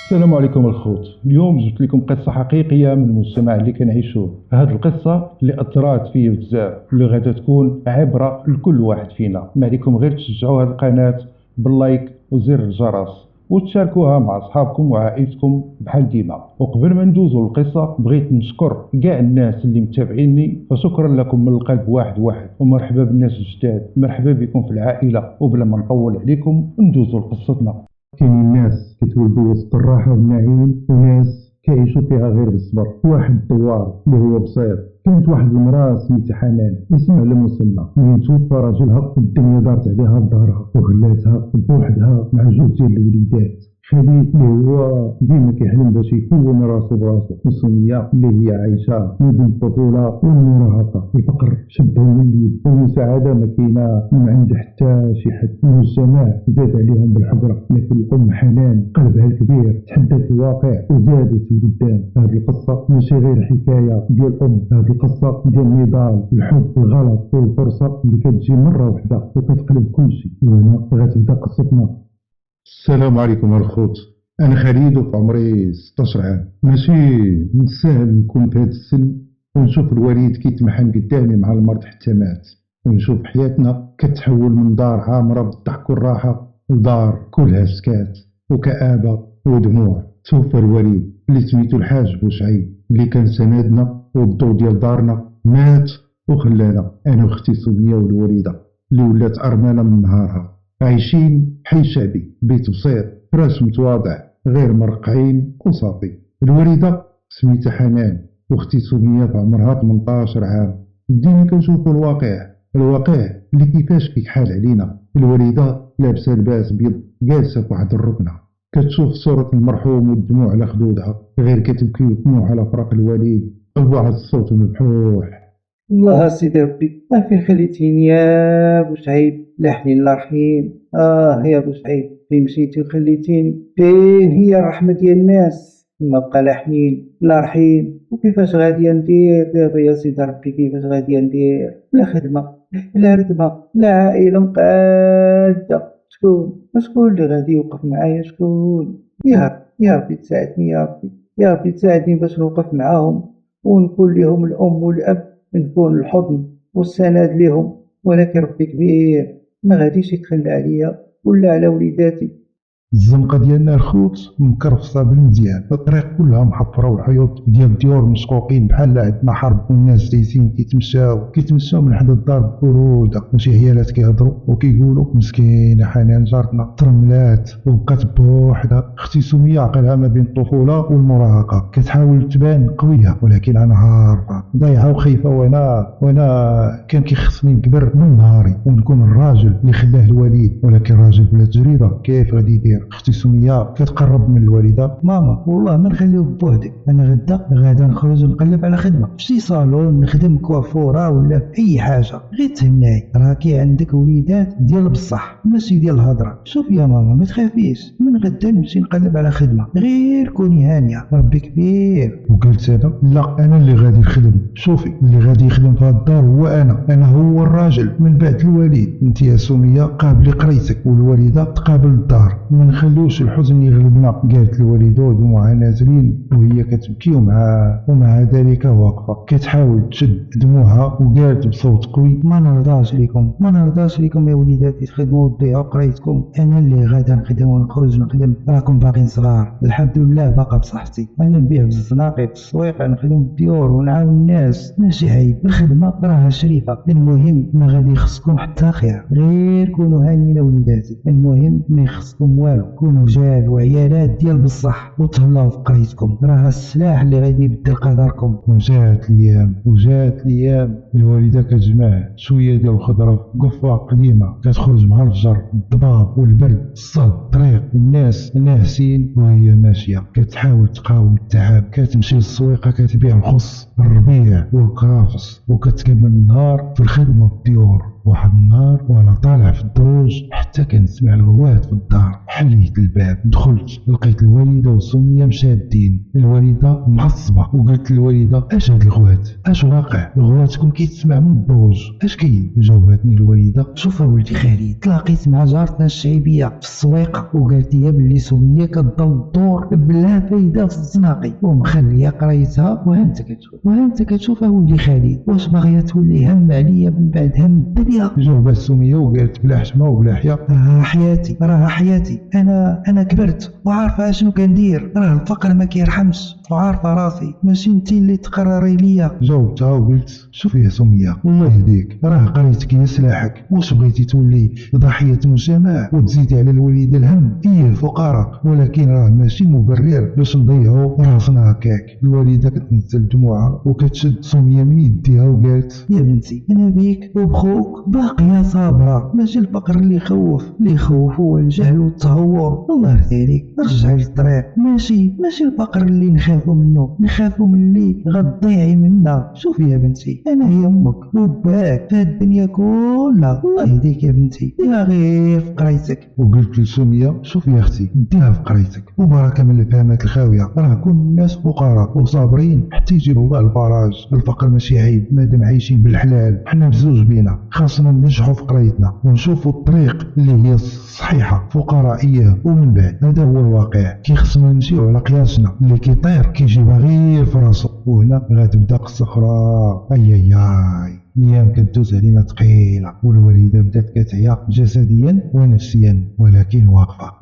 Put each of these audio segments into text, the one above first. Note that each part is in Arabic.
السلام عليكم الخوت. اليوم جبت لكم قصة حقيقية من المجتمع اللي كنعيشوه. هذه القصة اللي أثرات فيه بزاف واللي غادا تكون عبرة لكل واحد فينا. ما عليكم غير تشجعوا هذه القناة باللايك وزر الجرس وتشاركوها مع أصحابكم وعائلتكم بحال ديما. وقبل ما ندوزوا للقصة بغيت نشكر كاع الناس اللي متابعيني، فشكرا لكم من القلب واحد. ومرحبا بالناس الجداد، مرحبا بكم في العائلة. وبلا ما نطول عليكم ندوزوا لقصتنا. كاين ناس كيتولدوا وسط الراحة والنعيم، وناس كيعيشوا فيها غير بالصبر. واحد الدوار اللي هو بسيط. كانت واحد المرأة سميتها حنان، اسمها على مسمى. من توفى راجلها الدنيا دارت عليها بدارها وخلاتها بوحدها مع جوج ديال الوليدات. خالد اللي هو ديما كيحلم باش يكون راسو براسو، وسمية اللي هي عايشة ما بين الطفولة والمراهقة. الفقر شدهم من اليد والمساعدة ما كاينة من عند حتى شي حد. المجتمع زاد عليهم بالحقرة، لكن الأم حنان قلبها الكبير تحدت الواقع وزادت لقدام. هذه القصة ماشي غير حكاية ديال أم، هذه القصة ديال النضال، الحب، الغلط والفرصة اللي كتجي مرة واحدة وكتقلب كل شيء. وهنا غتبدا قصتنا. السلام عليكم الخوت. انا خالد وفي عمري 16 عام. ماشي من السهل نكون في هذا السن ونشوف الوالد كيتمحن قدامي مع المرض حتى مات، ونشوف حياتنا كتحول من دار عامره بالضحك والراحه لدار كلها سكات وكآبه ودموع. توفى الوالد اللي سميتو الحاج بوشعيب، اللي كان سندنا والضو ديال دارنا. مات وخلانا انا واختي سميه والوالده اللي ولات ارمله من نهارها. عايشين حي شعبي، بيت بسيط، فراش متواضع، غير مرقعين وصافي. الوالدة سميتها حنان واختي سمية في عمرها 18 عام. بدينا كنشوفوا الواقع اللي كيفاش كيحال علينا. الوالدة لابسة لباس بيض جالسة في واحد الركنة، كتشوف صورة المرحوم والدموع على خدودها، غير كتبكي وتنوح على فراق الوالد بواحد الصوت مبحوح. الله سيدي ربي، ما فين خليتيني يا بوسعيد؟ لا حنين لا رحيم. يا بوسعيد، فين مشيتي وخليتيني؟ فين هي الرحمة ديال الناس؟ ما بقى لا حنين لا رحيم. وكيفاش غادي ندير دابا يا سيدي ربي؟ كيفاش غادي ندير؟ لا خدمة لا ردمة لا عائلة مقادة. شكون اللي غادي يوقف معايا؟ شكون؟ يا ربي تساعدني، يا ربي يا ربي تساعدني باش نوقف معاهم ونكون لهم الأم والأب، نكون الحضن والسند لهم. ولكن ربي كبير، ما غاديش يتخلى عليا ولا على وليداتي. الزنقة ديالنا الخوت مكرفصة بالمزيان، الطريق كلها محفرة والحيوط ديال الديور مسقوقين بحال عندنا حرب، والناس جالسين كيتمشاو من حدا الدار ببرودة، وشي عيالات كيهضروا وكيقولوا مسكينة حنان جارتنا ترملات وبقات بوحدها. اختي سمية عقلها ما بين الطفولة والمراهقة، كتحاول تبان قوية ولكن انا عارفة ضايعة وخايفة. وانا كان كيخصني نكبر من نهاري ونكون الراجل اللي خلاه الوالد، ولكن راجل بلا تجربة كيف غادي يدير؟ اختي سمية كتقرب من الوالده. ماما والله ما نخليوه بوحدك، انا غادا نخرج ونقلب على خدمه في شي صالون، نخدم كوافوره ولا في اي حاجه. غير تهناي، راكي عندك وليدات ديال بصح ماشي ديال الهضره. شوف يا ماما ما تخافيش، من غدا نمشي نقلب على خدمه، غير كوني هانيه، ربي كبير. وقلت انا لا، انا اللي غادي نخدم. شوفي اللي غادي يخدم في هاد الدار هو انا هو الراجل من بعد الوالد. انت يا سمية قابلي قريتك والوالده تقابل الدار، ما نخلوش الحزن يغلبنا. قالت الوالده ودموعها نازلين وهي كتبكي ومع ذلك واقفه كتحاول تشد دموعها، وقالت بصوت قوي: ما نرضاش لكم يا وليداتي تخدموا وتضيعوا قرايتكم. انا اللي غادا نخدم ونخرج نخدم، راكم باقيين صغار. الحمد لله باقا بصحتي، انا نبيع في الزناقي في السويق، نخدم في الديور ونعاون الناس. ماشي عيب، الخدمه راها شريفه. المهم ما غادي يخصكم حتى خير، غير كونوا هانيين وليداتي. المهم ما يخصكم والو، كونوا رجال وعيالات ديال بصح وتهلاو في قريتكم، راه السلاح اللي غادي يبدل قدركم. وجات الايام الوالده كتجمع شويه ديال الخضره قفه قديمه، كتخرج مع الفجر، الضباب والبرد، الصهد، الطريق، الناس ناعسين وهي ماشيه كتحاول تقاوم التعب. كتمشي للسويقه كتبيع الخص، الربيع والكرافس، وكتكمل النهار في الخدمه في الديور واحد النهار وانا طالع في الدروج حتى كنسمع الغوات في الدار، حليت الباب دخلت لقيت الوالده وسميه مشادين. الوالده معصبه وقلت للوالده اش هاد الغوات، اش واقع؟ الغواتكم كيتسمع من الدروج، اش كاين؟ جاوبتني الوالده شوف ولدي خالد، تلاقيت مع جارتنا الشعيبيه في السويقه وقالت لي بلي سميه كتضل الدور بلا فايده في الزناقي ومخليه قرايتها، وانت كتشوف ولدي خالد واش باغيه تولي هم عليا من بعد هم الدنيا؟ جاوبت سميه وقالت بلا حشمه وبلا حياء راه حياتي انا كبرت وعارفه اشنو كندير، راه الفقر ما كيرحمش وعارفه راسي، ماشي انت اللي تقرري ليا. جاوبتها وقلت شوفي يا سميه الله يهديك، راه قريتك هي سلاحك، واش بغيتي تولي ضحيه مجتمع وتزيدي على الوالده الهم؟ هي الفقراء، ولكن راه ماشي مبرر باش نضيعوا راسنا هكاك. الوالده كتنزل دموعها وكتشد سميه من يديها وقالت يا بنتي انا بيك وبخوك باقيه صابره، ماشي الفقر اللي يخوف هو الجهل والتهور، الله يرضي رجعي للطريق، ماشي الفقر اللي نخافوا منه، نخافوا من اللي غتضيعي منا. شوفي يا بنتي انا هي امك وباك في الدنيا كلها، الله يهديك يا بنتي ديها غير في قرايتك. وقلت لسميه شوفي يا اختي ديها في قرايتك وبركه من الفهمات الخاويه، راه كل الناس فقراء وصابرين حتى يجيبوا الله الفرج، الفقر ماشي عيب مادام عايشين بالحلال، حنا بزوج بينا خاصنا ننجحوا في قرايتنا ونشوفوا الطريق اللي هي الصحيحه فقرائيه، ومن بعد هذا هو الواقع كي خصنا نمشيو على قياسنا، اللي كيطير كيجيبها غير في راسو، وهنا غتبدا قصه اخرى. اي الايام كدوز علينا ثقيله والوالده بدات كتعيا جسديا ونفسيا، ولكن واقفه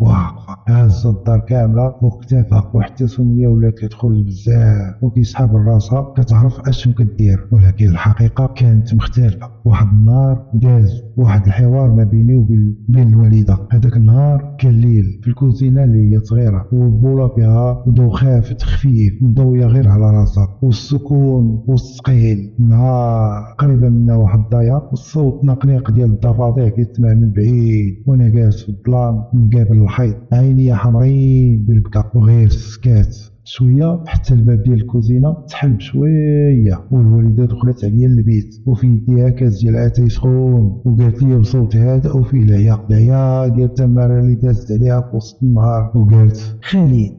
هازه الدار كامله فوق كتافها، وحتى سميه ولات كتخرج بزاف وكيسحب راسها كتعرف اشنو كدير، ولكن الحقيقه كانت مختلفه. واحد النهار داز واحد الحوار ما بيني وبين الوالده. هذاك النهار كان ليل في الكوزينه اللي هي صغيره والبوله فيها ضو خافت خفيف مضويه غير على راسها، والسكون والثقيل مع قريبه منا واحد الضياع، والصوت نقنيق ديال الضفادع كيتسمع من بعيد، وانا جالس في الظلام مقابل الحيط عينيا حمرين بالبكا وغير سكات شويه حتى الباب ديال الكوزينه تحل بشويه، والوالده دخلت عليا البيت وفي يديها كاس ديال اتاي سخون، وقالت لي بصوت هادئ وفيه العيا ديال التماره اللي دازت عليها في وسط النهار، وقالت خالد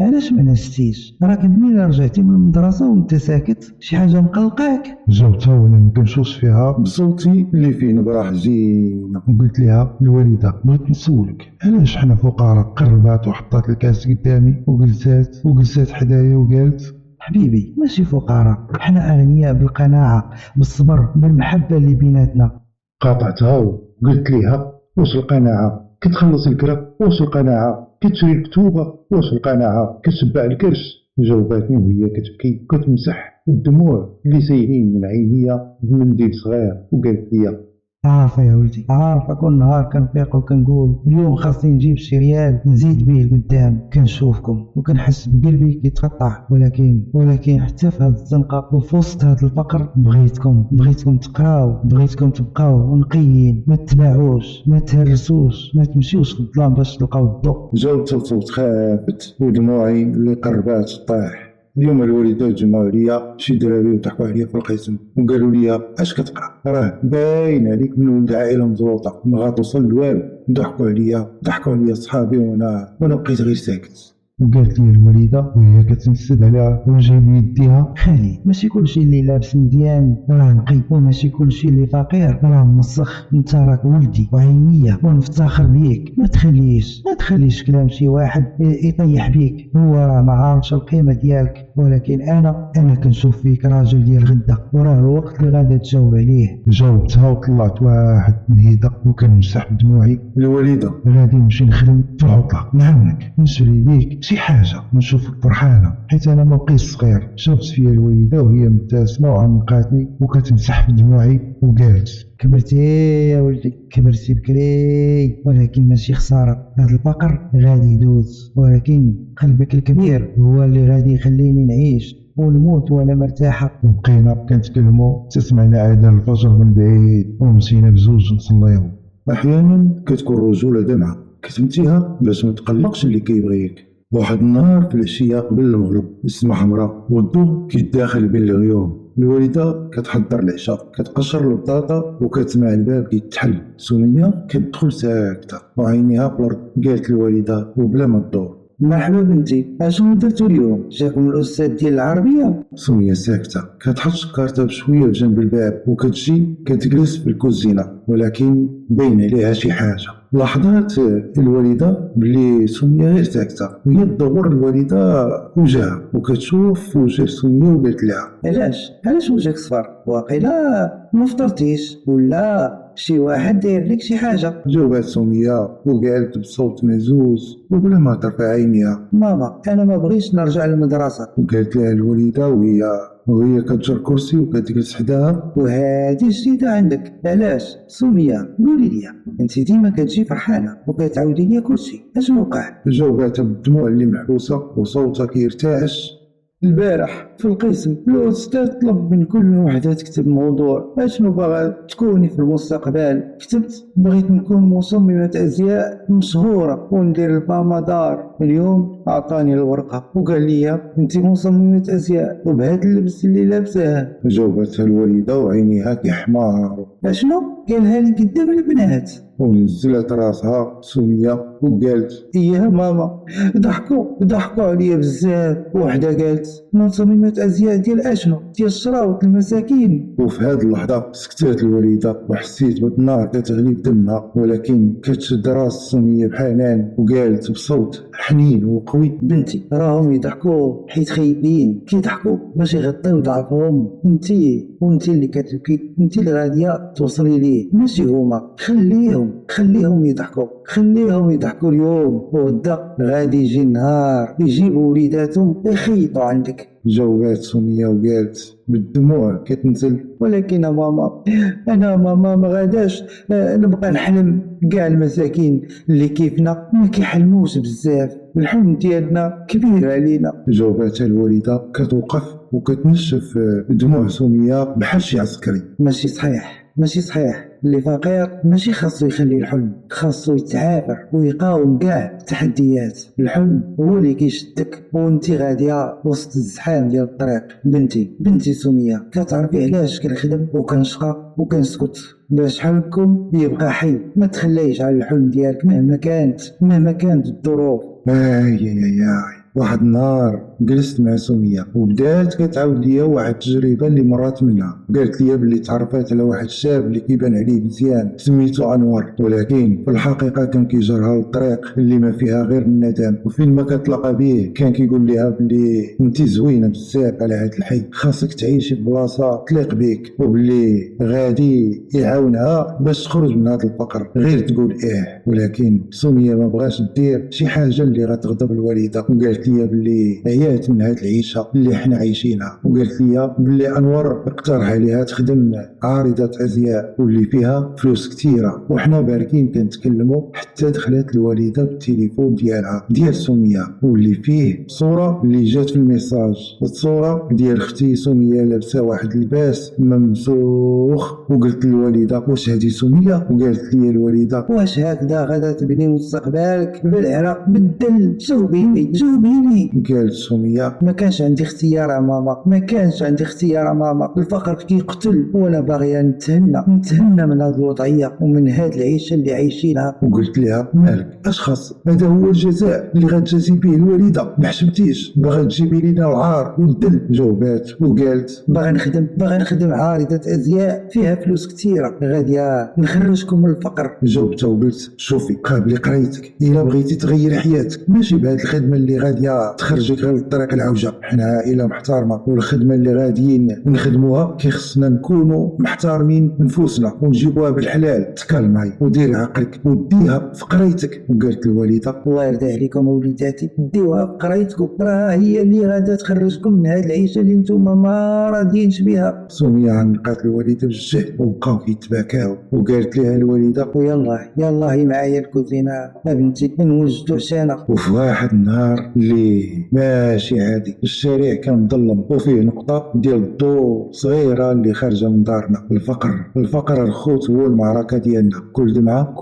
علاش ما نستيش؟ راك منين رجعتي من المدرسه وانت ساكت؟ شي حاجه مقلقاك؟ جاوبتها وانا ما كنشوفش فيها بصوتي اللي فيه نبره حزينه، وقلت لها الوالده بغيت نسولك علاش حنا فقراء؟ قربات وحطات الكاس قدامي وجلسات حدايا وقالت حبيبي ماشي فقراء، حنا اغنياء بالقناعه بالصبر بالمحبه اللي بيناتنا. قاطعتها وقلت لها واش القناعه كتخلص الكرا؟ واش القناعه كتشري الكتوبه؟ واش القناعه كتشبع الكرش؟ جاوبتني وهي كتبكي وكتمسح الدموع اللي سايلين من عينيا بمنديل صغير، وقالت لي عارفه يا ولدي عارفه، كل نهار كنفيق وكنقول اليوم خاصني نجيب شي ريال نزيد به لقدام، كنشوفكم وكنحس بقلبي كيتقطع، ولكن حتى في هاد الزنقه وفي وسط هاد الفقر بغيتكم تقراو، بغيتكم تبقاو نقيين، ما تتباعوش ما تهرسوش، ما تمشيوش في الظلام باش تلقاو الضوء. جاوبت بصوت خافت ودموعي اللي قربات تطيح. اليوم الوالده جمعوا عليا شي دراري وضحكوا عليا في القسم وقالوا لي اش كتقرا؟ راه باين عليك من ولد عائله مزروطه ما غتوصل لوالو. ضحكوا عليا صحابي وانا بقيت غير ساكت. وقالت لي الوالده وهي كتمسد على وجهي بيديها خالي ماشي كلشي اللي لابس مزيان راه نقي، وماشي كلشي اللي فقير راه مسخ، انت راك ولدي وعينيا ونفتخر بيك، ما تخليش كلام شي واحد يطيح بيك، هو راه ما عارفش القيمه ديالك، ولكن انا كنشوف فيك راجل ديال غدا، وراه الوقت اللي غادي تجاوب عليه. جاوبتها وطلعت واحد نهيده وكنمسح بدموعي. الوالده غادي نمشي نخدم في العطله، نعاونك نشري ليك شي حاجه نشوفك فرحانه، حيت انا ما بقيتش صغير. شافت فيا الوالده وهي مبتسمه وعنقاتني وكتمسح بدموعي وقالت كبرتي يا ولدي كبرتي بكري، ولكن ماشي خساره، هذا الفقر غادي يدوز، ولكن قلبك الكبير هو اللي غادي يخليني نعيش ونموت وانا مرتاحه. وبقينا كنتكلموا تسمعنا اذان الفجر من بعيد ومشينا بزوج نصليو. احيانا كتكون الرجوله دمعه كتمتيها باش ما تقلقش اللي كيبغيك، واحد النهار في العشية قبل المغرب السما حمراء والضو كيتداخل بين الغيوم. الوالدة كتحضر العشاء، كتقشر البطاطا وكتسمع الباب كيتحل. سمية كتدخل ساكتة وعينيها في الأرض. قالت الوالدة وبلا ما تدور: مرحبا بنتي، اشنو درتو اليوم؟ جاكم الاستاذ ديال العربيه؟ سمية ساكتة كتحط شكارتها بشوية بجنب الباب وكتجي كتجلس في الكوزينة، ولكن باين عليها شي حاجة. لاحظات الوالدة بلي سمية غير ساكتة، وهي تدور الوالدة وجهها وكتشوف وجه سمية وقالت لها: علاش وجهك صفر؟ واقيلا ما فطرتيش ولا شي واحد داير لك شي حاجه؟ جاوبات سمية وقالت بصوت مهزوز وبلا ما ترفع عينيها: ماما انا ما بغيتش نرجع للمدرسه. وقالت لها الوالدة وهي كتجر كرسي وكتجلس حداها: وهذه جديده عندك. علاش سميه؟ قولي لي، انت ديما كتجي فرحانه وكتعاودي لي كلشي، اشنو وقع؟ جاوباتها بالدموع اللي محبوسة وصوتها كيرتعش: البارح في القسم الاستاذ طلب من كل وحده تكتب موضوع اشنو باغا تكوني في المستقبل. كتبت بغيت نكون مصممه ازياء مشهوره وندير البامادار. اليوم اعطاني الورقه وقال لي انت مصممه ازياء وبهذا اللبس اللي لابساه. جاوبتها الوالدة وعينيها كيحماروا. اشنو قالها لي قدام البنات؟ ونزلت راسها سمية وقالت: ايه ماما، ضحكوا عليا بزاف. وحده قالت مصممة ازياء ديال اشنو؟ ديال الشراوط المساكين. وفي هذه اللحظة سكتات الوالدة وحسيت بالنار كتغلي بدمها، ولكن كتشد راس سمية بحنان وقالت بصوت حنين وقوي: بنتي راهم يضحكوا حيت خايبين، كيضحكوا باش يغطيو ضعفهم. وانتي اللي كتبكي، انتي اللي غاديه توصلي ليه ماشي هما. خليهم يضحكوا اليوم، وغدا غادي يجي النهار يجيبوا وليداتهم يخيطوا عندك. جاوبات سمية وقالت بالدموع كتنزل: ولكن انا ماما ما غاداش نبقى نحلم. كاع المساكين اللي كيفنا ما كيحلموش بزاف، الحلم ديالنا كبير علينا. جاوباتها الوالدة كتوقف وكتنشف دموع سمية بحال شي عسكري. ماشي صحيح اللي فقير ماشي خاصو يخلي الحلم، خاصو يتعافر ويقاوم كاع التحديات. الحلم هو اللي كيشدك وانتي غاديه وسط الزحام ديال الطريق. بنتي سمية، كتعرفي علاش كنخدم وكنشقى وكنسكت؟ باش حلمكم يبقى حي. ما تخليش على الحلم ديالك مهما كانت الظروف. واحد النهار جلست مع سمية وبدات كتعاود ليا واحد التجربة اللي مرات منها. قالت لي بلي تعرفات على واحد الشاب اللي كيبان عليه مزيان سميتو انور، ولكن في الحقيقة كان كيجرها للطريق اللي ما فيها غير الندم. وفين ما كتلاقى به كان كيقول لها بلي انتي زوينة بزاف على هاد الحي، خاصك تعيشي في بلاصة تليق بيك، وبلي غادي يعاونها باش تخرج من هاد الفقر غير تقول ايه. ولكن سمية ما بغاش دير شي حاجة اللي غتغضب الوالدة، وقالت لي بلي عيات من هاد العيشه اللي حنا عايشينها. وقالت لي بلي انور اقترح عليها تخدم عارضه ازياء واللي فيها فلوس كثيره. وحنا باركين كنتكلموا حتى دخلت الوالده بالتليفون ديالها ديال سميه واللي فيه صوره اللي جات في الميساج، الصوره ديال اختي سميه لابسه واحد اللباس ممسوخ. وقلت للوالده: واش هذه سميه؟ وقالت لي الوالده: واش هكذا غادا تبني مستقبلك بالعرق بالدل؟ جاوبيني. قالت سمية: ما كانش عندي اختيار يا ماما، الفقر كيقتل وانا باغيه نتهنى من هذه الوضعيه ومن هذه العيشه اللي عايشينها. وقلت لها: مالك اش خاص؟ هذا هو الجزاء اللي غتجازي به الوالده، ما حشمتيش؟ باغا تجيبي لينا العار والدل. جاوبات وقالت: باغا نخدم عارضه ازياء فيها فلوس كثيره، غاديه نخرجكم من الفقر. جاوبتها وقلت: شوفي قابلي قرايتك، الا بغيتي تغيري حياتك ماشي بهاد الخدمه اللي غاديه تخرجك غير للطريق العوجه. حنا عائله محترمه والخدمه اللي غاديين نخدموها كيخصنا نكونوا محترمين نفوسنا ونجيبوها بالحلال. تكلمي وديري عقلك وديها في قرايتك. وقالت الوالده: الله يرضي عليكم وليداتي، ديوها في قرايتكم، راه هي اللي غادا تخرجكم من هذه العيشه اللي نتوما ما راضيينش بها. سمية عنقات الوالده بالجهد وبقاو كيتباكاو. وقالت لها الوالده: ويلا معايا الكوزينه بنتي نوجدوا عشانا. وفي واحد النهار اللي ليه ماشي عادي. الشارع كان مظلم وفيه نقطة ديال الضوء صغيرة اللي خارجة من دارنا. الفقر الخوت هو المعركة ديالنا. كل دمعة،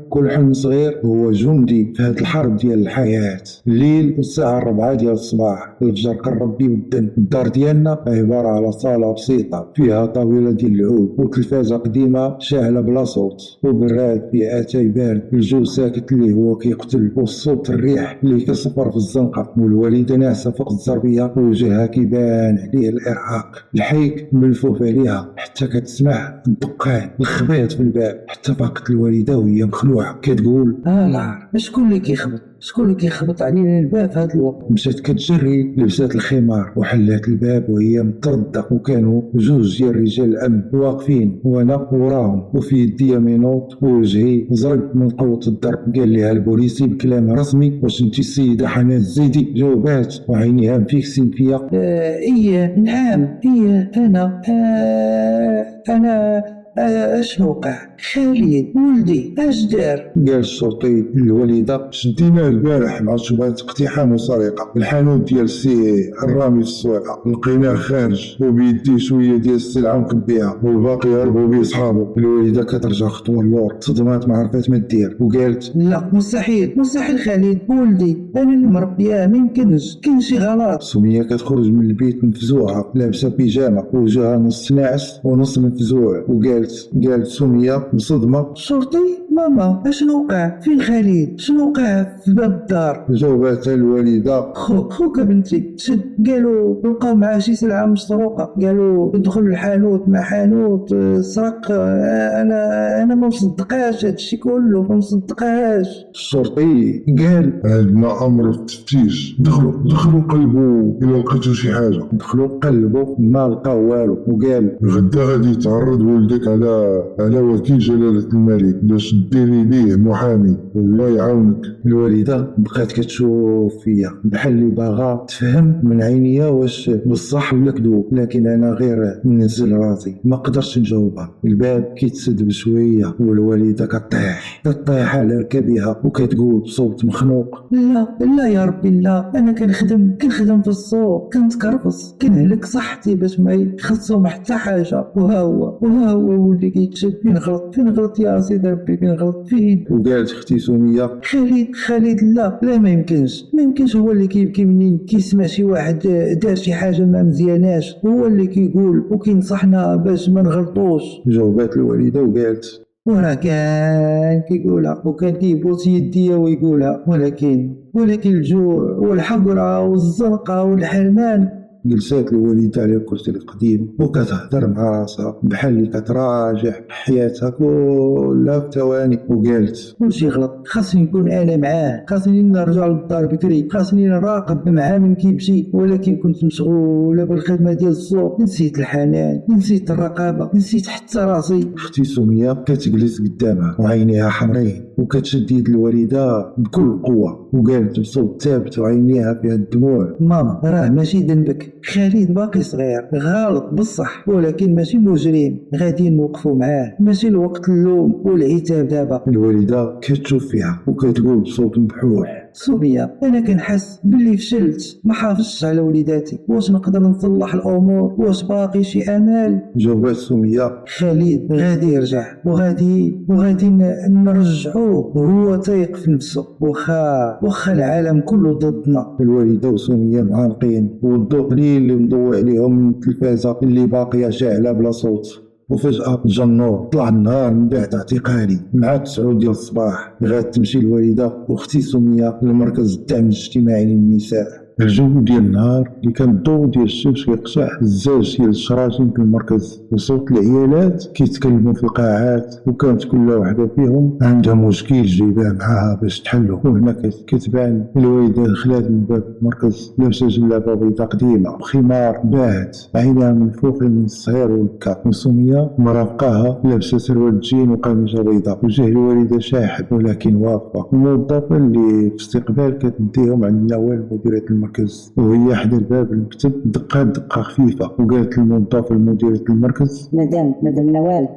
كل حلم صغير هو جندي في هاد الحرب ديال الحياة. الليل والساعة 4 ديال الصباح الفجر قرب بيودن. الدار ديالنا عبارة على صالة بسيطة فيها طاولة ديال العود وتلفازة قديمة شاعلة بلا صوت، وبراد فيه اتاي بارد، الجو ساكت اللي هو كيقتل، والصوت الريح اللي كيصفر في الزنقة، والوالدة ناعسة فوق الزربية ووجهها كيبان عليه الإرهاق. الحيك ملفوف عليها حتى كتسمع الدقان الخبيط في الباب. حتى فاقت الوالدة وهي مخلوعة كتقول لا شكون اللي كيخبط علينا الباب في هذا الوقت؟ مشات كتجري، لبسات الخمار وحلات الباب وهي مطردة. وكانوا جوج ديال رجال الامن واقفين وانا وراهم، وفي يدي مينوط ووجهي زرق من قوة الضرب. قال لها البوليسي بكلام رسمي: واش انت السيدة حنان الزيدي؟ جاوبات وعينيها مفيكسين فيا. إيه نعم أنا اشنو وقع؟ خالد ولدي اش دار؟ قال الشرطي للوالدة: شديناه البارح مع شبهة اقتحام وسرقة الحانوت ديال السي الرامي في السويقة. لقيناه خارج وبيديه شوية ديال السلعة مكبيها، والباقي هربوا بيه صحابو. الوالدة كترجع خطوة للور، صدمات ما عرفات ما دير، وقالت: لا مستحيل خالد ولدي انا اللي مربياه، ما يمكنش، كاين شي غلط. سمية كتخرج من البيت مفزوعة، لابسة بيجامة وجهها نص ناعس ونص مفزوع، قالت سمية بصدمة: شرطي ماما اشنو وقع؟ فين خالد؟ شنو وقع في باب الدار؟ جاوباتها الوالدة: خوك بنتي قالوا لقاو معاه شي سلعة مسروقة، قالوا يدخل الحانوت مع حانوت سرق. انا ما مصدقاش هادشي كله، ما مصدقاش. الشرطي قال: عندنا امر التفتيش. دخلوا قلبوا الى لقيتو شي حاجه. دخلوا قلبوا ما لقاو والو، وقال: غدا غادي يتعرض ولدك على وكيل جلاله الملك باش ديري ليه محامي، والله يعاونك. الوالدة بقات كتشوف فيا بحال اللي باغا تفهم من عينيا واش بصح ولا كذوب، لكن انا غير ننزل راسي ما قدرتش نجاوبها. الباب كيتسد بشويه والوالدة كطيح على ركبها وكتقول بصوت مخنوق: لا يا ربي لا، انا كنخدم في السوق، كنتكرفص، كنهلك صحتي باش ما يخصهم حتى حاجه، وها هو ولدي كيتشد. فين غلط يا سيدي ربي؟ فين غلط؟ فين؟ وقالت اختي سمية: خالد لا ما يمكنش هو اللي كيبكي منين كيسمع شي واحد دار شي حاجه ما مزياناش، هو اللي كيقول وكينصحنا باش ما نغلطوش. جاوبات الوالدة وقالت: وراه كان كيقولها وكان كيبوس يديا ويقولها، ولكن الجوع والحقرة والزنقة والحرمان. جلسات الوالدة على الكرسي القديم وكتهضر مع راسها بحال اللي كتراجع حياتها كلها في ثواني، وقالت: كلشي غلط، خاصني نكون انا معاه، خاصني نرجع للدار بكري، خاصني نراقب معاه من كيمشي، ولكن كنت مشغولة بالخدمة ديال السوق، نسيت الحنان، نسيت الرقابة، نسيت حتى راسي. اختي سمية كتجلس قدامها وعينيها حمرين وكتشد يد الوالدة بكل قوة، وقالت بصوت ثابت وعينيها فيها الدموع: ماما راه ماشي ذنبك، خالد باقي صغير غلط بصح، ولكن ماشي مجرم، غادي نوقفوا معاه، ماشي الوقت اللوم والعتاب دابا. الوالدة كتشوف فيها وكتقول بصوت مبحوح: سمية انا كنحس باللي فشلت، ما حافظتش على وليداتي، واش نقدر نصلح الامور؟ واش باقي شي امل؟ جاوبات سمية: خالد غادي يرجع وغادي نرجعوه وهو تايق في نفسه، واخا العالم كله ضدنا. الوالدة وسمية معانقين، والضوء قليل اللي مضوي عليهم من التلفازة اللي باقية شاعلة بلا صوت. وفجأة جا النور، طلع النهار من بعد اعتقالي مع 9 ديال الصباح. غاد تمشي الوالدة واختي سمية لمركز الدعم الاجتماعي للنساء. الجو ديال النهار اللي كان الضوء ديال الشمس كيقشع الزاج ديال الشراجم في المركز، وصوت العيالات كيتكلموا في القاعات، وكانت كل وحده فيهم عندها مشكل جايباه معاها باش تحلو. وهنا كتبان الوالده دخلات من باب المركز لابسه جلابه بيضاء قديمه وخمار باهت، عينها منفوخه من الصهير والبكاء. وسميه مرافقاها لابسه سروال جين وقميصه بيضاء، وجه الوالده شاحب ولكن واقفه. الموظفه اللي في استقبال كتديهم عند نوال مديره المركز المركز، وهي حدا باب المكتب دقات دقه خفيفه وقالت للموظف المديرة المركز: مدام نوال،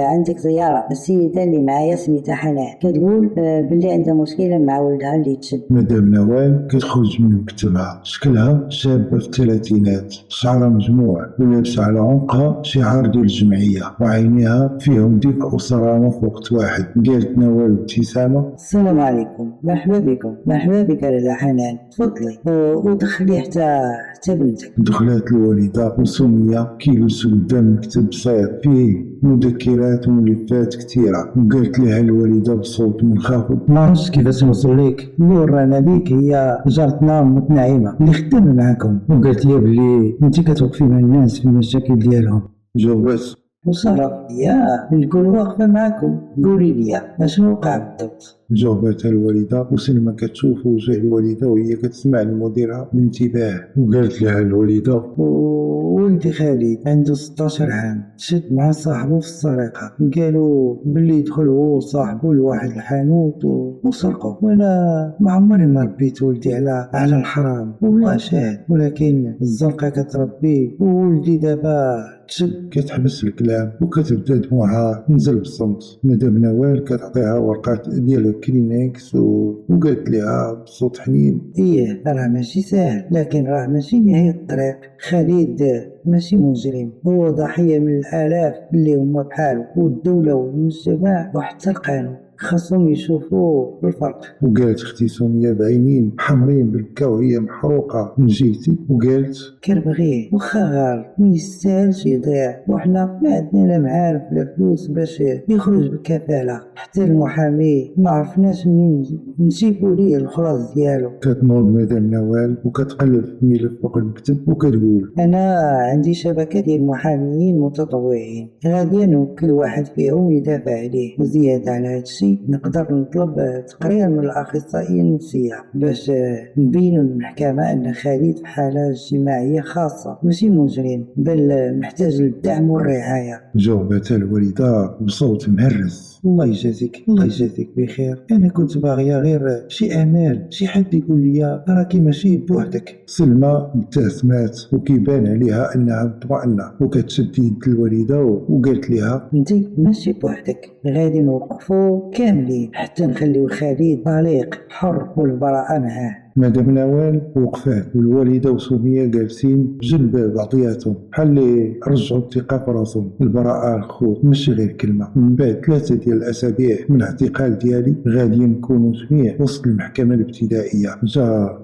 عندك زيارة. السيدة اللي معايا سميتها حنان، كتقول باللي عندها مشكلة مع ولدها اللي تشد. مدام نوال كتخرج من مكتبها، شكلها شابة في الثلاثينات، شعرها مجموع ولابسة على عنقها شعار ديال الجمعية، وعينيها فيهم دفء وصرامة في وقت واحد. قالت نوال بابتسامة: السلام عليكم، مرحبا بكم. مرحبا بك يا حنان، تفضلي ودخلي حتى بنتك. دخلت الوالدة وسمية كيجلسوا قدام مكتب بسيط فيه مذكرات وملفات كثيرة، وقالت لها الوالدة بصوت منخفض: ما عرفتش كيفاش نوصل ليك، اللي ورانا بيك هي جارتنا أمك نعيمة اللي خدامة معاكم، وقالت لي بلي انت كتوقفي مع الناس في المشاكل ديالهم. جاوبت: وصرف ليا نكون واقفة معاكم، قولي لي اشنو وقع بالضبط. جاوبتها الوالدة وسلمى كتشوف وجه الوالدة وهي كتسمع لمديرها بانتباه، وقالت لها الوالدة: ولدي خالد عنده 16 عام، شد مع صاحبه في السرقة، قالوا باللي دخل هو وصاحبه لواحد الحانوت وسرقوا، وانا ما عمري ما ربيت ولدي على الحرام، والله شاهد، ولكن الزنقة كتربيه، وولدي دابا تشد. كتحبس الكلام وكتبدا دموعها تنزل بالصمت. مدام نوال كتعطيها ورقات ديال الكلينكس وقالت لها بصوت حنين: ايه راه ماشي ساهل، لكن راه ماشي نهاية الطريق. خالد ماشي مجرم، هو ضحية من الآلاف اللي هما بحاله، والدولة والمجتمع وحتى القانون خاصهم يشوفوا بالفرق. وقالت اختي سمية بعينين حمرين بالبكا وهي محروقة من جهتي، وقالت: كنبغيه واخا غالط ميستاهلش يضيع، وحنا ما عندنا لا معارف لا فلوس باش يخرج بالكفالة. حتى المحامي ما عرفناش منين نجيبو ليه الخلاص ديالو. كتنوض مدام نوال وكتقلب في الملف فوق المكتب وكتقول: انا عندي شبكة ديال محاميين متطوعين، غادي نوكل واحد فيهم يدافع عليه، وزيادة على هادشي نقدر نطلب تقرير من الأخصائية النفسية باش نبينوا للمحكمة أن خالد في حالة اجتماعية خاصة، ماشي مجرم، بل محتاج للدعم والرعاية. جاوبتها الوالدة بصوت مهرس: الله يجازيك، الله يجازيك بخير، انا كنت باغيه غير شي امال، شي حد يقول لي راكي ماشي بوحدك. سلمى ابتسمات وكيبان عليها انها مطمئنه وكتشد يد الوالده وقالت لها: انتي ماشي بوحدك، غادي نوقفوا كاملين حتى نخليو خالد طليق حر والبراءة معاه. مدام نوال وقفات والوالده وسميه جالسين بجنب بعضياتهم بحال اللي رجعوا الثقه في راسهم. البراءه الخوت ماشي غير كلمه. من بعد 3 ديال الاسابيع من الاعتقال ديالي غادي نكونوا جميع وسط المحكمه الابتدائيه.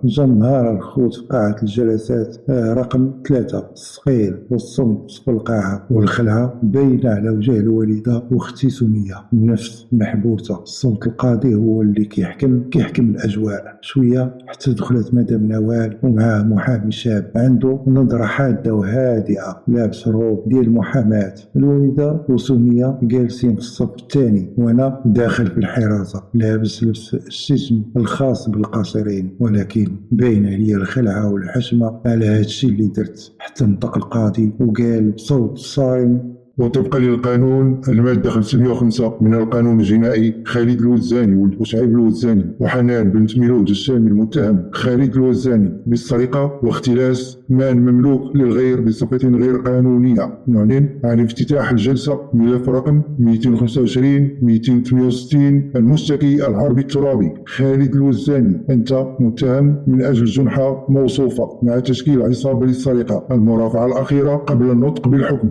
جا النهار الخوت في قاعه الجلسات رقم 3. الصقيل والصمت في القاعه والخلعه باينه على وجه الوالده واختي سميه. النفس محبوسه، الصوت القاضي هو اللي كيحكم الاجواء. شويه حتى دخلت مدام نوال ومعاه محامي شاب عنده نظرة حادة وهادئة، لابس روب ديال المحاماة. الوالدة وسمية جالسين في الصف الثاني وانا داخل في الحراسة لابس لبس السجن الخاص بالقاصرين، ولكن باين عليا الخلعة والحشمة على هادشي اللي درت. حتى نطق القاضي وقال بصوت صارم: وطبقا للقانون المادة 505 من القانون الجنائي، خالد الوزاني ولد بوشعيب الوزاني وحنان بنت ميلود الشامي المتهم خالد الوزاني بالسرقة واختلاس مال مملوك للغير بصفة غير قانونية. نعلن عن افتتاح الجلسة ملف رقم 225-268. المشتكي الحربي الترابي خالد الوزاني، أنت متهم من أجل جنحة موصوفة مع تشكيل عصابة للسرقة. المرافعة الأخيرة قبل النطق بالحكم.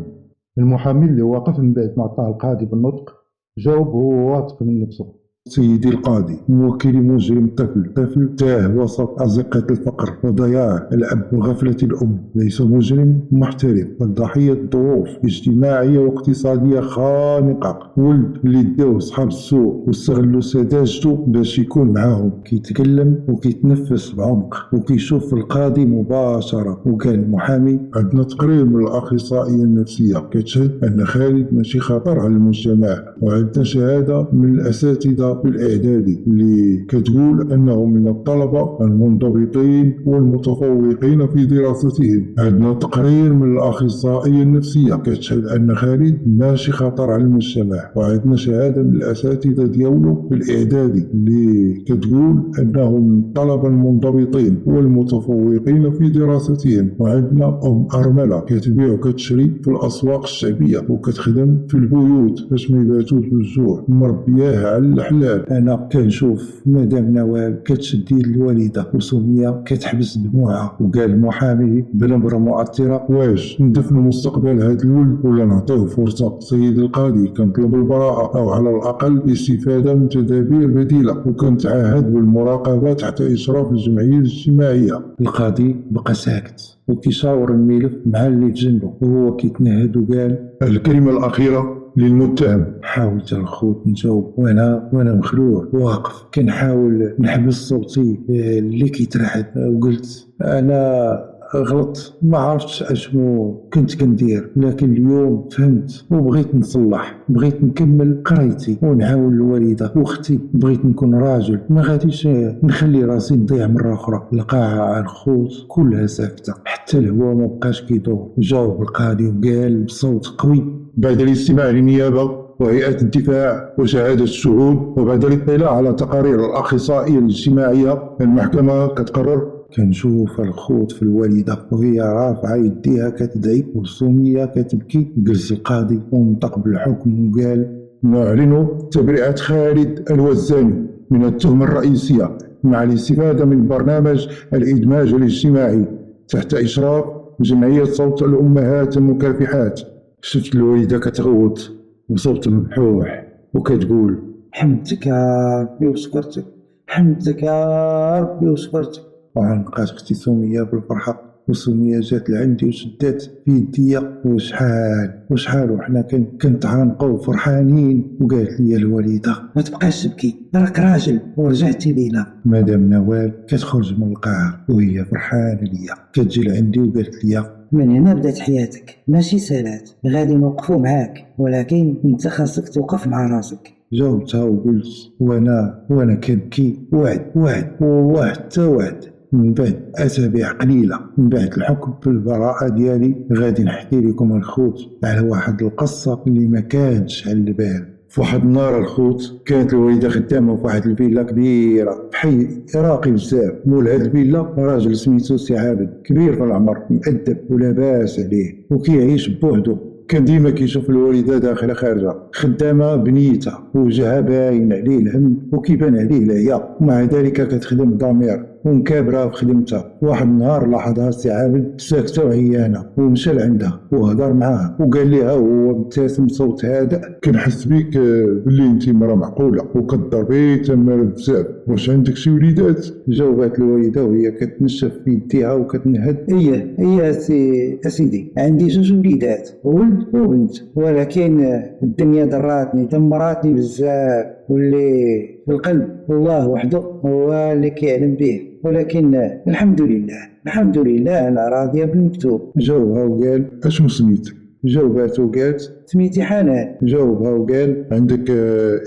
المحامي اللي واقف من بعد ما عطاه القاضي بالنطق جاوب وهو واثق من نفسه: سيدي القاضي، موكل مجرم طفل تاه وسط أزقة الفقر وضياع الأب وغفلة الأم، ليس مجرم محترف بل ضحية ظروف اجتماعية واقتصادية خانقة. ولد اللي داو صحاب السوق واستغلوا سذاجته باش يكون معاهم، كيتكلم وكيتنفس بعمق وكيشوف القاضي مباشرة. وقال المحامي: عندنا تقرير من الأخصائية النفسية كتشهد أن خالد ماشي خطر على المجتمع، وعندنا شهادة من الأساتذة في الإعدادي اللي كتقول أنهم من الطلبة المنضبطين والمتفوقين في دراستهم. عندنا تقرير من الأخصائية النفسية كتشهد أن خالد ماشي خطر على المجتمع، وعندنا شهادة من الأساتذة ديالو في الإعدادي اللي كتقول أنهم من الطلبة المنضبطين والمتفوقين في دراستهم، وعندنا أم أرملة كتبيع وكتشري في الأسواق الشعبية وكتخدم في البيوت باش ما يباتوش بالجوع، مربياه على الحلال. انا كنشوف مدام نوال كتشد يد الوالده وسميه كتحبس دموعها، وقال المحامي بنبره مؤثره: واش ندفنوا مستقبل هذا الولد ولا نعطيه فرصة؟ سيد القاضي كنطلب البراءة أو على الأقل الاستفادة من تدابير بديلة، وكنتعهد بالمراقبة تحت إشراف الجمعية الاجتماعية. القاضي بقى ساكت وكيشاور الملف مع اللي في جنبه وهو كيتنهد وقال: الكلمة الأخيرة للمتهم. حاولت الخوت نجاوب وانا مخلوع واقف كنحاول نحبس صوتي اللي كيترعد، وقلت: انا غلط، ما عرفتش اشنو كنت كندير، لكن اليوم فهمت وبغيت نصلح، بغيت نكمل قرايتي ونعاون الوالده واختي، بغيت نكون راجل، ما غاديش نخلي راسي نضيع مره اخرى. القاعه على الخوت كلها ساكته، حتى الهواء ما بقاش كيدور. جاوب القاضي وقال بصوت قوي: بعد الاستماع للنيابة وهيئة الدفاع وشهادة الشهود وبعد الاطلاع على تقارير الأخصائية الاجتماعية، المحكمة كتقرر. كنشوف الخوت في الوالده وهي رافعه يديها كتدعي وسميه كتبكي. جلس القاضي ونطق بالحكم وقال: نعلن تبرئة خالد الوزاني من التهمة الرئيسية مع الاستفادة من برنامج الإدماج الاجتماعي تحت إشراف جمعية صوت الأمهات المكافحات. شفت الوالده كتغوت بصوت مبحوح وكتقول: حمدتك يا ربي وشكرتك، حمدتك يا ربي وشكرتك. وعنقات اختي سميه بالفرحه، وسميه جات لعندي وشدات في يديا: وشحال وحنا كنتعانقوا فرحانين. وقالت لي الوالده: ما تبقاش تبكي، راك راجل ورجعتي لينا. مدام نوال كتخرج من القاعه وهي فرحانه ليا، كتجي لعندي وقالت لي: من هنا بدات حياتك، ماشي سالات، غادي نوقفوا معاك، ولكن انت خاصك توقف مع راسك. جاوبتها وقلت وانا كنبكي: وعد حتى وعد. من بعد اسابيع قليله من بعد الحكم بالبراءه ديالي غادي نحكي لكم الخوت على واحد القصه اللي ما كانتش على البال. في واحد النهار الخوت كانت الوالده خدامه في واحد الفيلا كبيره في حي راقي بزاف. مول هاد الفيلا راجل سميتو سي عابد، كبير في العمر، مؤدب ولاباس عليه وكيعيش بوحدو. كان ديما كيشوف الوالده داخله خارجه، خدامه بنيته وجهها باين عليه الهم وكيبان عليه العيا، ومع ذلك كتخدم بضمير ومكابره في خدمتها. واحد النهار لاحظها سي عابد ساكته وعيانه ومشى لعندها وهضر معاها وقال لها وهو مبتسم بصوت هادئ: كنحس بيك باللي انت مرة معقولة وكتضربي تمارة بزاف، واش عندك شي وليدات؟ جاوبات الوالده وهي كتنشف في يديها وكتنهد: ايه سيدي، عندي 2 وليدات، ولد وبنت، ولكن الدنيا دمراتني بزاف، واللي في القلب الله وحده هو اللي كيعلم به، ولكن الحمد لله انا راضيه بالمكتوب. جاوبها وقال: اشنو سميتك؟ جاوبات وقالت: سميتي حنان. جاوبها وقال: عندك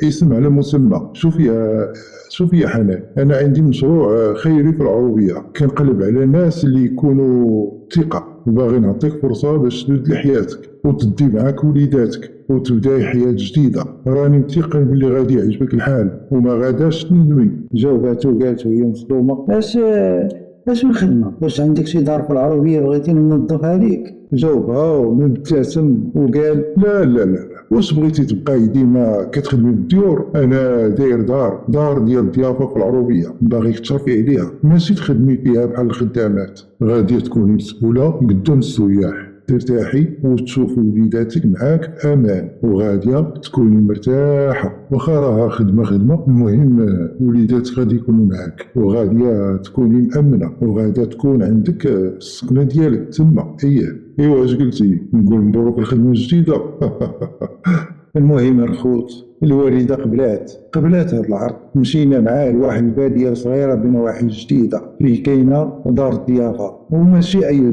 اسم على مسمى. شوفي يا حنان، انا عندي مشروع خيري في العروبيه، كنقلب على الناس اللي يكونوا ثقه وباغي نعطيك فرصه باش تبدل حياتك وتدي معاك وليداتك وتبداي حياه جديده. راني متيقن باللي غادي يعجبك الحال وما غاداش تندمي. جاوبات وقالت وهي مصدومه: اش الخدمه؟ واش عندك شي دار في العربيه بغيتي ننظفها ليك؟ جاوبها ومبتسم وقال: لا، واش بغيتي تبقاي ديما كتخدمي بالديور؟ انا داير دار ديال الضيافه في العروبيه، باغيك تشرفي عليها ماشي تخدمي فيها بحال الخدامات. غادي تكوني مسؤوله قدام السياح، ترتاحي وتشوفي وليداتك معاك امان، وغاديه تكوني مرتاحه. واخا راها خدمه، المهم وليداتك غادي يكونوا معاك وغاديه تكوني مامنه وغاديه تكون عندك السكنه ديالك تما. ايوا اش قلتي؟ نقول مبروك الخدمه الجديده؟ المهم الخوت الوالده قبلات هذا العرض. مشينا معاه لواحد الباديه صغيره بنواحي جديده اللي كاينه دار الضيافه، وماشي اي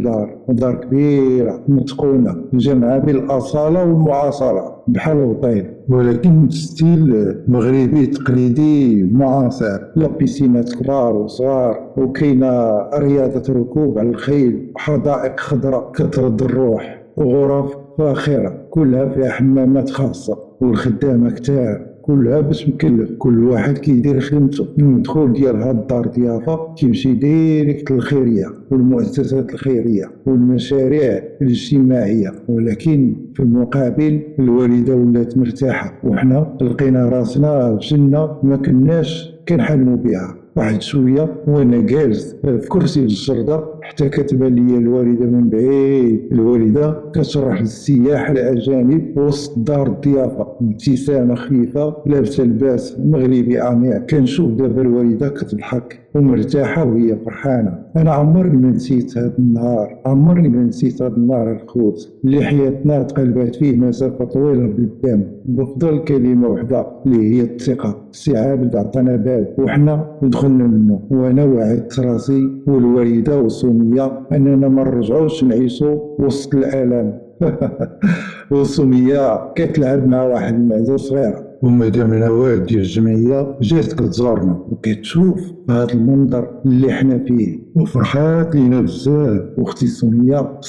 دار كبيره متقونه جامعه بين الاصاله والمعاصره بحال الوطين، ولكن ستيل مغربي تقليدي معاصر. لا بيسينات كبار وصغار، وكاينه رياضه ركوب على الخيل، وحدائق خضراء كترد الروح، وغرف فاخره كلها فيها حمامات خاصه، والخدامه كتار كلها باش مكلف. كل واحد كيدير خدمته. المدخول ديال هاد الدار ضيافه كيمشي ديريكت للخيريه والمؤسسات الخيريه والمشاريع الاجتماعيه، ولكن في المقابل الوالده ولات مرتاحه، وحنا لقينا راسنا في جنه ما كناش كنحلموا بها. واحد شويه وانا جالس في كرسي الجردة حتى كتبان لي الوالده من بعيد. الوالده كتشرح للسياح الاجانب وسط دار الضيافه بابتسامه خفيفه، لابسه لباس مغربي عميق. كنشوف دابا الوالده كتضحك ومرتاحه وهي فرحانه. انا عمرني ما نسيت هذا النهار الخوت اللي حياتنا تقلبات فيه مسافه طويله قدام بفضل كلمه وحده اللي هي الثقه. السي عابد عطانا باب وحنا دخلنا منه، وانا وعدت راسي والوالده وسميه اننا ما نرجعوش نعيشوا وسط الالم. وسميه كتلعب مع واحد المعزه صغيره، ومدام النواب ديال الجمعيه جات كتزورنا وكتشوف هذا المنظر اللي حنا فيه وفرحات لينا بزاف. واختي سميه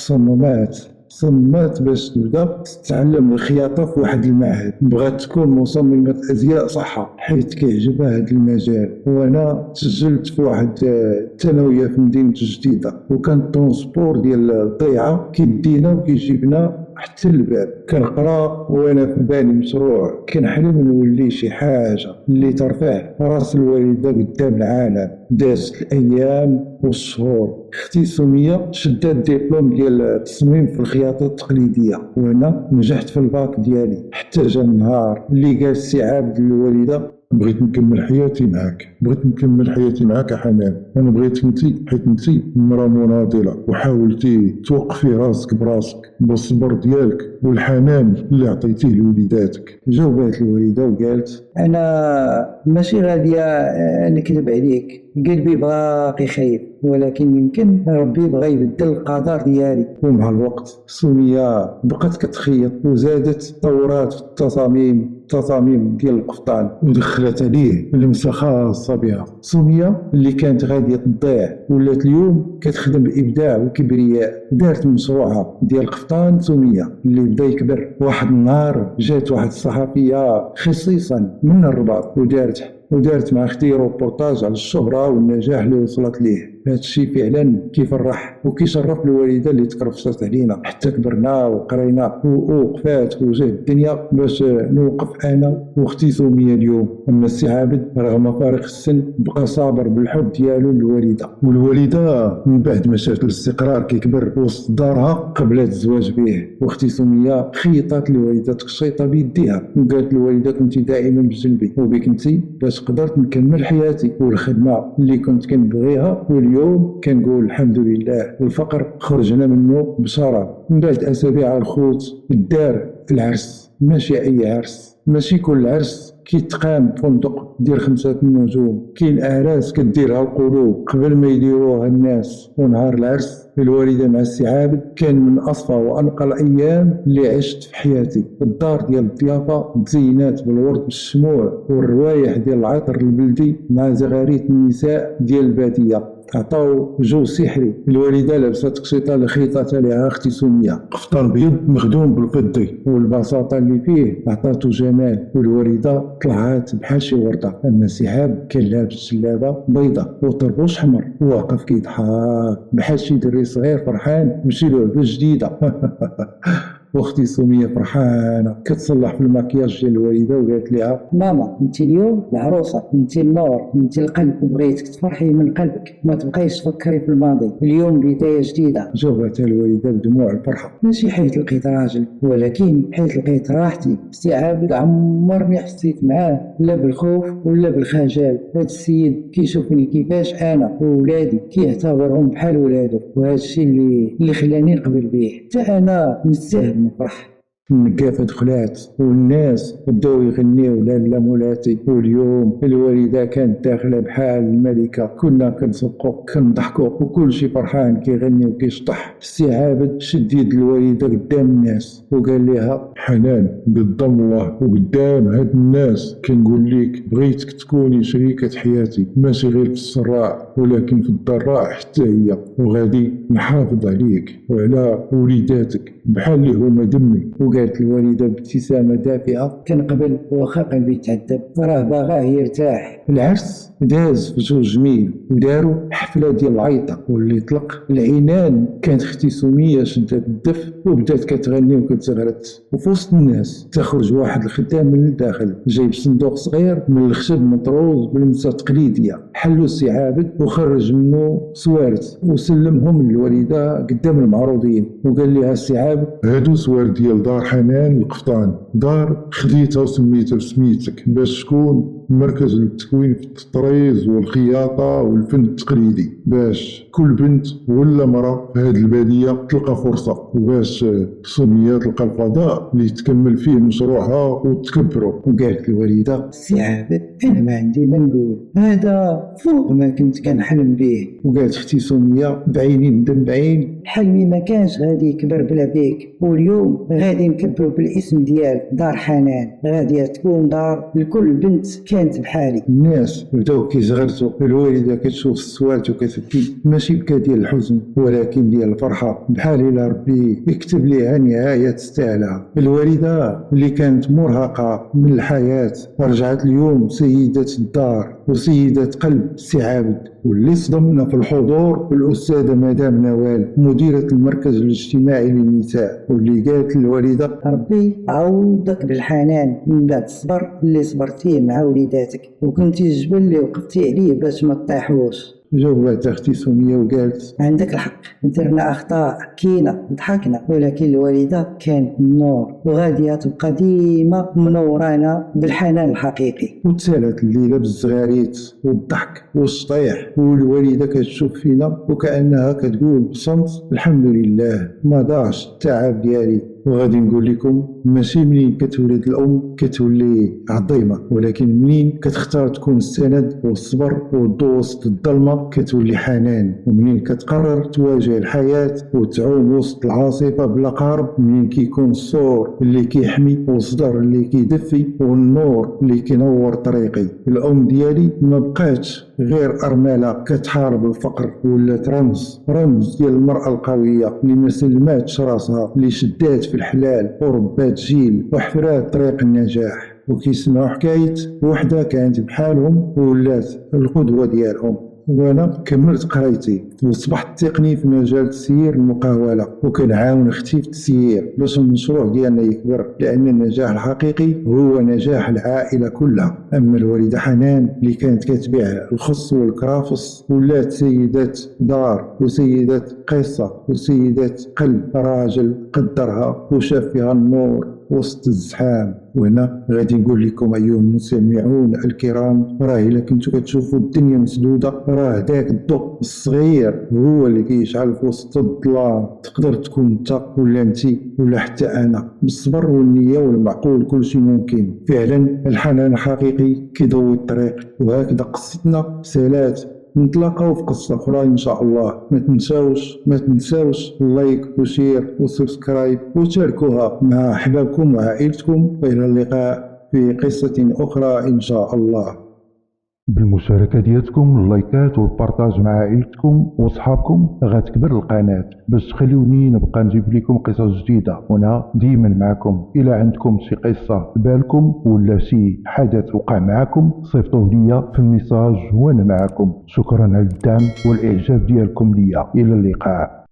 صمات باش تبدا تتعلم الخياطه في واحد المعهد، بغات تكون مصممه ازياء صحه حيت كيعجبها هذا المجال. وانا سجلت في واحد الثانويه في مدينه جديده، وكان الترونسبور ديال الضيعه كيدينا وكيجيبنا حتى الباب. كنقرا وانا في بالي مشروع، كنحلم نولي شي حاجه اللي ترفع راس الوالده قدام العالم. دازت الايام والشهور، اختي سميه شدات الدبلوم ديال التصميم في الخياطه التقليديه، وانا نجحت في الباك ديالي. حتى جا النهار اللي قال السي عابد للوالده بغيت نكمل حياتي معاك يا حنان. انا بغيتك انتي حيت انتي مرا مناضله وحاولتي توقفي راسك براسك بالصبر ديالك والحنان اللي عطيتيه لوليداتك. جاوبات الوالده وقالت انا ماشي غاديه نكذب عليك، قلبي باقي خايف، ولكن يمكن ربي بغى يبدل القدر ديالي. ومع الوقت سميه بقات كتخيط وزادت طورات في التصاميم ديال القفطان ودخلت عليه لمسه خاصه بها. سميه اللي كانت غاديه تضيع ولات اليوم كتخدم بابداع وكبرياء. دارت مشروعها ديال القفطان سميه اللي بدا يكبر. واحد النهار جات واحد الصحفيه خصيصا من الرباط ودارت مع اختي روبورتاج على الشهرة والنجاح اللي وصلت ليه. هذا الشيء فعلا كيفرح وكيشرف الوالده اللي تكرفصت علينا. حتى كبرنا وقرينا ووقفات وجه الدنيا باش نوقف انا واختي سميه اليوم. اما السي عابد رغم فارق السن بقى صابر بالحب ديالو للوالده، والوالده من بعد ما شافت الاستقرار كيكبر وسط دارها قبلت الزواج به. واختي سميه خيطات الوالده تقشيطه بيديها وقالت الوالده كنتي دائما بجنبي وبك انتي باش قدرت نكمل حياتي والخدمه اللي كنت كنبغيها. واليوم كنقول الحمد لله، والفقر خرجنا منه بشرف. من بعد اسابيع الخوت الدار العرس، ماشي اي عرس، ماشي كل عرس كيتقام فندق ديال 5 نجوم. كاين اعراس كديرها القلوب قبل ما يديروها الناس. ونهار العرس الوالده مع السي عابد كان من اصفى وانقى الايام اللي عشت في حياتي. الدار ديال الضيافه تزينات بالورد بالشموع والروايح ديال العطر البلدي مع زغاريت النساء ديال الباديه عطاو جو سحري. الوالده لابسه تقشيطه اللي خيطاتها لها اختي سميه، قفطان بيض مخدوم بالفضي، والبساطه اللي فيه عطاتو جمال. والوالده طلعات بحال شي ورده. اما السي عابد كان لابس جلابه بيضه وطربوش حمر، واقف كيضحك بحال شي دري صغير فرحان بشي لعبه جديده. واختي سميه فرحانه كتصلح في المكياج ديال الوالده وقالت لها ماما انت اليوم العروسه، انت النور، انت القلب، وبغيتك تفرحي من قلبك، ما تبقايش تفكري في الماضي. اليوم بدايه جديده. جاوبتها الوالده بدموع الفرحه. ماشي حيت لقيت راجل، ولكن حيت لقيت راحتي. السي عابد عمرني حسيت معاه لا بالخوف ولا بالخجل. هذا السيد كيشوفني كيفاش انا وولادي كيعتبرهم بحال ولادو، وهذا الشيء اللي خلاني نقبل به. حتى انا نستاهل نفرح. النقافة دخلات والناس بداو يغنيو لالا مولاتي. واليوم الوالدة كانت داخلة بحال الملكة، كنا كنسوقو كنضحكو وكل شي فرحان كيغني وكيشطح. السي عابد شد يد الوالدة قدام الناس وقال لها: حنان قدام الله وقدام هاد الناس كنقول لك بغيتك تكوني شريكة حياتي، ماشي غير في السراء ولكن في الضراء حتى هي، وغادي نحافظ عليك وعلى وليداتك بحال اللي هما دمي. وقالت الوالدة بابتسامة دافئة: كنقبل واخا قلبي تعذب، راه باغاه يرتاح. العرس داز في جو جميل وداروا حفلة ديال العيطة واللي طلق العنان. كانت اختي سمية شدات الدف وبدات كتغني وكتزغرت، وفي وسط الناس تخرج واحد الخدام من الداخل جايب صندوق صغير من الخشب مطروز بلمسة تقليدية. حلو السي عابد وخرج منه سوارت وسلمهم للوالدة قدام المعروضين وقال لها السي عابد: هادو سوار ديال دار حنان القفطان، دار خديتها وسميتها بسميتك باش تكون مركز للتكوين في التطريز والخياطة والفن التقليدي، باش كل بنت ولا مرة في هذه البادية تلقى فرصة، وباش سمية تلقى الفضاء اللي تكمل فيه مشروعها وتكبره. وقالت الوالدة: السي عابد أنا ما عندي ما نقول، هذا فوق ما كنت كنحلم به. وقالت اختي سمية بعينين مدمعين: حلمي ما كانش غادي يكبر بلا بيك، واليوم غادي نكبروا بالاسم ديال دار حنان، غادي تكون دار لكل بنت كانت بحالي. الناس بداو كيزغرتوا، الوالدة كتشوف السوارت وكتبكي، ماشي بكا ديال الحزن ولكن ديال الفرحة، بحال إلا ربي يكتب ليها نهاية تستاهلها. الوالدة اللي كانت مرهقة من الحياة رجعت اليوم سيدة الدار وسيدة قلب السي عابد. واللي صدمنا في الحضور الأستاذة مدام نوال مديرة المركز الاجتماعي للنساء، واللي قالت للوالدة: ربي عوضك بالحنان من بعد الصبر اللي صبرتيه مع وليداتك، وكنتي الجبل اللي وقفتي عليه باش ما تطيحوش. جاوبت اختي سمية وقالت: عندك الحق، درنا اخطاء كينا ضحكنا، ولكن الوالده كانت النور وغاديه تبقى ديما منورانا بالحنان الحقيقي. وتسالت الليله بالزغاريت والضحك والشطيح، والوالده كتشوف فينا وكانها كتقول بصمت: الحمد لله ما ضاعش التعب ديالي. وغادي نقول لكم ماشي منين كتولد الام كتولي عظيمه، ولكن منين كتختار تكون السند والصبر والضوء وسط الظلمه كتولي حنان. ومنين كتقرر تواجه الحياه وتعوم وسط العاصفه بلا قارب، منين كيكون السور اللي كيحمي والصدر اللي كيدفي والنور اللي كينور طريقي. الام ديالي ما بقاتش غير ارمله كتحارب الفقر، ولات رمز ديال المراه القويه اللي ما سلماتش راسها، اللي شدات في الحلال وربات جيل وحفرات طريق النجاح. وكيسمعوا حكاية وحدة كانت بحالهم ولات القدوة ديالهم. وانا كملت قرايتي وصبحت تقني في مجال تسيير المقاولة، وكنعاون اختي في التسيير باش المشروع ديالنا يكبر، لان النجاح الحقيقي هو نجاح العائلة كلها. اما الوالدة حنان اللي كانت كتبيع الخص والكرافس ولات سيدة دار وسيدة قصة وسيدة قلب، راجل قدرها وشاف فيها النور وسط الزحام. وهنا غادي نقول لكم ايها المستمعون الكرام، راه الا كنتو كتشوفوا الدنيا مسدوده، راه داك الضوء الصغير هو اللي كيشعل في وسط الظلام. تقدر تكون انت ولا انتي ولا حتى انا، بالصبر والنيه والمعقول كل شيء ممكن. فعلا الحنان الحقيقي كيضوي الطريق. وهكذا قصتنا سالات، نتلاقاو في قصة أخرى إن شاء الله. ما تنساوش اللايك وشير وسبسكرايب وتشاركوها مع أحبابكم وعائلتكم، وإلى اللقاء في قصة أخرى إن شاء الله. بالمشاركة ديالكم اللايكات والبارطاج مع عائلتكم وصحابكم غتكبر القناة باش تخليوني نبقى نجيب لكم قصص جديدة، وانا ديما معكم. الى عندكم شي قصة بالكم ولا شي حدث وقع معكم صيفطوه ليا في الميساج وانا معكم. شكرا على الدعم والاعجاب ديالكم ليا. الى اللقاء.